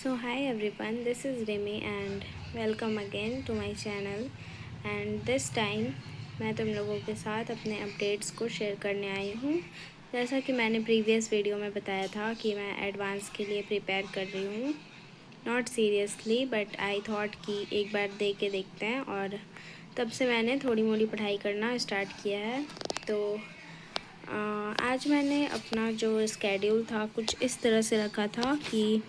So hi everyone, this is Remy and welcome again to my channel and this time मैं तुम लोगों के साथ अपने अपडेट्स को शेयर करने आई हूँ। जैसा कि मैंने प्रीवियस वीडियो में बताया था कि मैं एडवांस के लिए प्रिपेयर कर रही हूँ, not seriously but I thought कि एक बार दे के देखते हैं, और तब से मैंने थोड़ी मोड़ी पढ़ाई करना स्टार्ट किया है। तो आज मैंने अपना जो स्केड्यूल था कुछ इस तरह से रखा था कि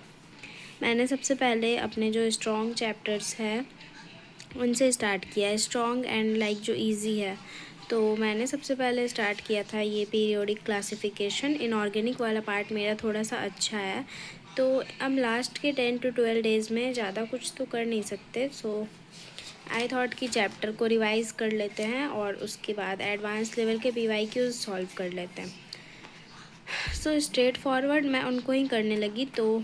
मैंने सबसे पहले अपने जो स्ट्रॉन्ग चैप्टर्स हैं उनसे स्टार्ट किया है, स्ट्रॉन्ग एंड लाइक जो इजी है। तो मैंने सबसे पहले स्टार्ट किया था ये पीरियोडिक क्लासिफिकेशन। इनऑर्गेनिक वाला पार्ट मेरा थोड़ा सा अच्छा है, तो अब लास्ट के 10 to 12 डेज़ में ज़्यादा कुछ तो कर नहीं सकते। सो आई थॉट कि चैप्टर को रिवाइज़ कर लेते हैं और उसके बाद एडवांस लेवल के PYQs सॉल्व कर लेते हैं। सो स्ट्रेट फॉरवर्ड मैं उनको ही करने लगी। तो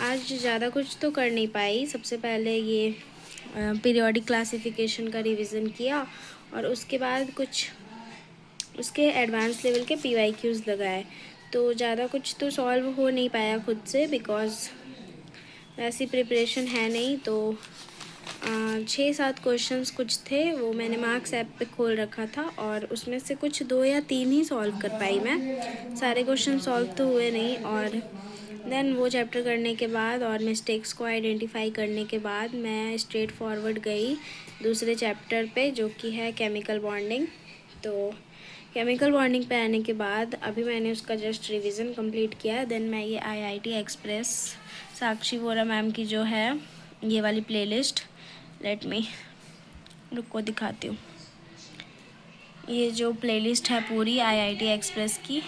आज ज़्यादा कुछ तो कर नहीं पाई। सबसे पहले ये पीरियोडिक क्लासिफिकेशन का रिवीजन किया और उसके बाद कुछ उसके एडवांस लेवल के PYQs लगाए। तो ज़्यादा कुछ तो सॉल्व हो नहीं पाया खुद से, बिकॉज़ वैसी प्रिपरेशन है नहीं। तो 6-7 क्वेश्चंस कुछ थे, वो मैंने मार्क्स ऐप पे खोल रखा था और उसमें से कुछ 2 या 3 ही सॉल्व कर पाई मैं। सारे क्वेश्चन सॉल्व तो हुए नहीं। और देन वो चैप्टर करने के बाद और मिस्टेक्स को आइडेंटिफाई करने के बाद मैं स्ट्रेट फॉरवर्ड गई दूसरे चैप्टर पे, जो कि है केमिकल बॉन्डिंग। तो केमिकल बॉन्डिंग पे आने के बाद अभी मैंने उसका जस्ट रिवीजन कंप्लीट किया। देन मैं ये IIT एक्सप्रेस साक्षी वोरा मैम की जो है ये वाली प्लेलिस्ट, लेट मी रुको दिखाती हूँ। ये जो प्लेलिस्ट है पूरी IIT एक्सप्रेस की,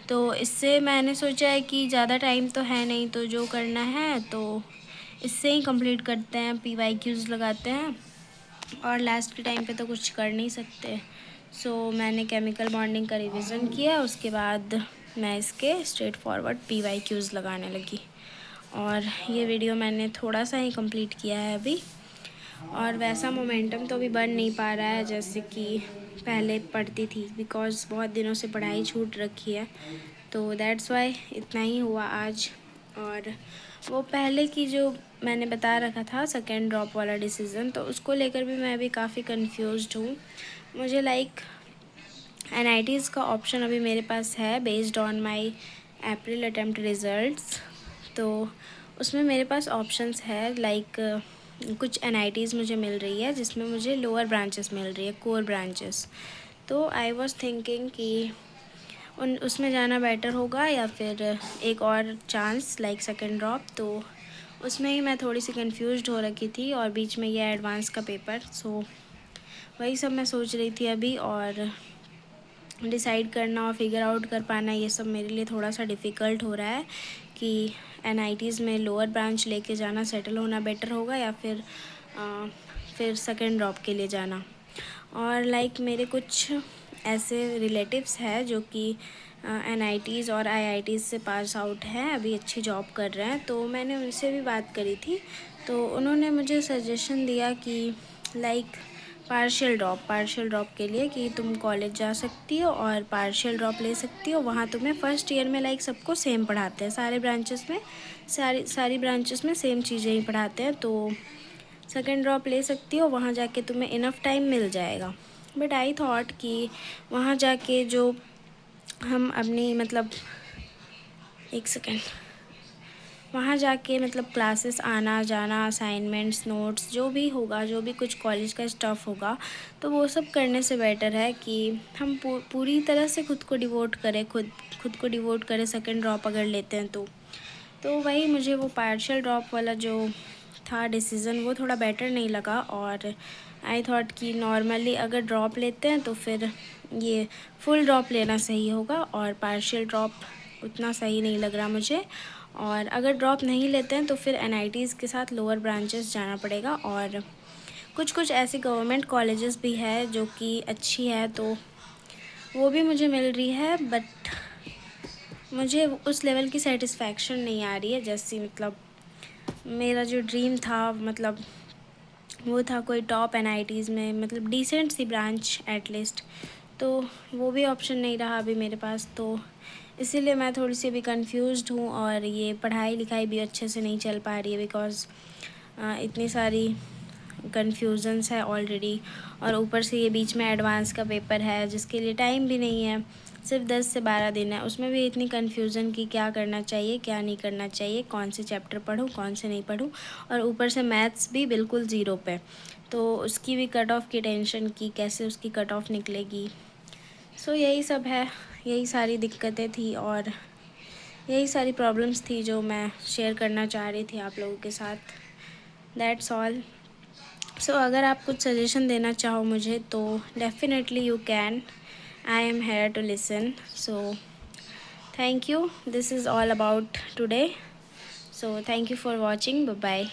तो इससे मैंने सोचा है कि ज़्यादा टाइम तो है नहीं, तो जो करना है तो इससे ही कंप्लीट करते हैं, PYQs लगाते हैं और लास्ट के टाइम पे तो कुछ कर नहीं सकते। सो मैंने केमिकल बॉन्डिंग का रिवीजन किया, उसके बाद मैं इसके स्ट्रेट फॉरवर्ड PYQs लगाने लगी। और ये वीडियो मैंने थोड़ा सा ही कंप्लीट किया है अभी, और वैसा मोमेंटम तो अभी बन नहीं पा रहा है जैसे कि पहले पढ़ती थी, बिकॉज़ बहुत दिनों से पढ़ाई छूट रखी है। तो दैट्स वाई इतना ही हुआ आज। और वो पहले की जो मैंने बता रखा था सेकेंड ड्रॉप वाला डिसीज़न, तो उसको लेकर भी मैं अभी काफ़ी कंफ्यूज्ड हूँ। मुझे लाइक NITs का ऑप्शन अभी मेरे पास है based on my April attempt results. तो उसमें मेरे पास ऑप्शंस है लाइक कुछ NITs मुझे मिल रही है जिसमें मुझे लोअर ब्रांचेस मिल रही है, कोर ब्रांचेस। तो आई वाज थिंकिंग कि उसमें जाना बेटर होगा या फिर एक और चांस लाइक सेकेंड ड्रॉप। तो उसमें ही मैं थोड़ी सी कंफ्यूज्ड हो रखी थी और बीच में ये एडवांस का पेपर। सो वही सब मैं सोच रही थी अभी, और डिसाइड करना और फिगर आउट कर पाना ये सब मेरे लिए थोड़ा सा डिफ़िकल्ट हो रहा है कि NITs में लोअर ब्रांच लेके जाना, सेटल होना बेटर होगा या फिर सेकेंड ड्रॉप के लिए जाना। और लाइक मेरे कुछ ऐसे रिलेटिव्स हैं जो कि NITs और IITs से पास आउट हैं, अभी अच्छी जॉब कर रहे हैं। तो मैंने उनसे भी बात करी थी, तो उन्होंने मुझे सजेशन दिया कि लाइक पार्शियल ड्रॉप के लिए कि तुम कॉलेज जा सकती हो और पार्शियल ड्रॉप ले सकती हो। वहाँ तुम्हें फ़र्स्ट ईयर में लाइक सबको सेम पढ़ाते हैं, सारे ब्रांचेस में सारी ब्रांचेस में सेम चीज़ें ही पढ़ाते हैं। तो सेकेंड ड्रॉप ले सकती हो, वहाँ जाके तुम्हें इनफ टाइम मिल जाएगा। बट आई थॉट कि वहाँ जाके जो हम अपनी मतलब एक सेकेंड वहाँ जाके मतलब क्लासेस आना जाना, असाइनमेंट्स, नोट्स जो भी होगा, जो भी कुछ कॉलेज का स्टफ़ होगा, तो वो सब करने से बेटर है कि हम पूरी तरह से खुद को डिवोट करें सेकेंड ड्रॉप अगर लेते हैं तो वही मुझे वो पार्शियल ड्रॉप वाला जो था डिसीज़न वो थोड़ा बेटर नहीं लगा। और आई थॉट कि नॉर्मली अगर ड्रॉप लेते हैं तो फिर ये फुल ड्रॉप लेना सही होगा, और पार्शियल ड्रॉप उतना सही नहीं लग रहा मुझे। और अगर ड्रॉप नहीं लेते हैं तो फिर NITs के साथ लोअर ब्रांचेस जाना पड़ेगा। और कुछ ऐसे गवर्नमेंट कॉलेजेस भी है जो कि अच्छी है, तो वो भी मुझे मिल रही है, बट मुझे उस लेवल की सेटिस्फैक्शन नहीं आ रही है जैसी मतलब मेरा जो ड्रीम था, मतलब वो था कोई टॉप NITs में, मतलब डिसेंट सी ब्रांच एटलीस्ट। तो वो भी ऑप्शन नहीं रहा अभी मेरे पास। तो इसीलिए मैं थोड़ी सी अभी कंफ्यूज्ड हूँ और ये पढ़ाई लिखाई भी अच्छे से नहीं चल पा रही है बिकॉज़ इतनी सारी कन्फ्यूजन्स है ऑलरेडी, और ऊपर से ये बीच में एडवांस का पेपर है जिसके लिए टाइम भी नहीं है, सिर्फ 10 से 12 दिन है। उसमें भी इतनी कन्फ्यूज़न कि क्या करना चाहिए क्या नहीं करना चाहिए, कौन से चैप्टर पढूँ कौन से नहीं पढूँ, और ऊपर से मैथ्स भी बिल्कुल ज़ीरो पे, तो उसकी भी कट ऑफ की टेंशन की कैसे उसकी कट ऑफ निकलेगी। सो यही सब है, यही सारी दिक्कतें थी और यही सारी प्रॉब्लम्स थी जो मैं शेयर करना चाह रही थी आप लोगों के साथ। That's all. सो अगर आप कुछ सजेशन देना चाहो मुझे तो definitely you can, I am here to listen. So thank you, this is all about today. So thank you for watching, bye bye.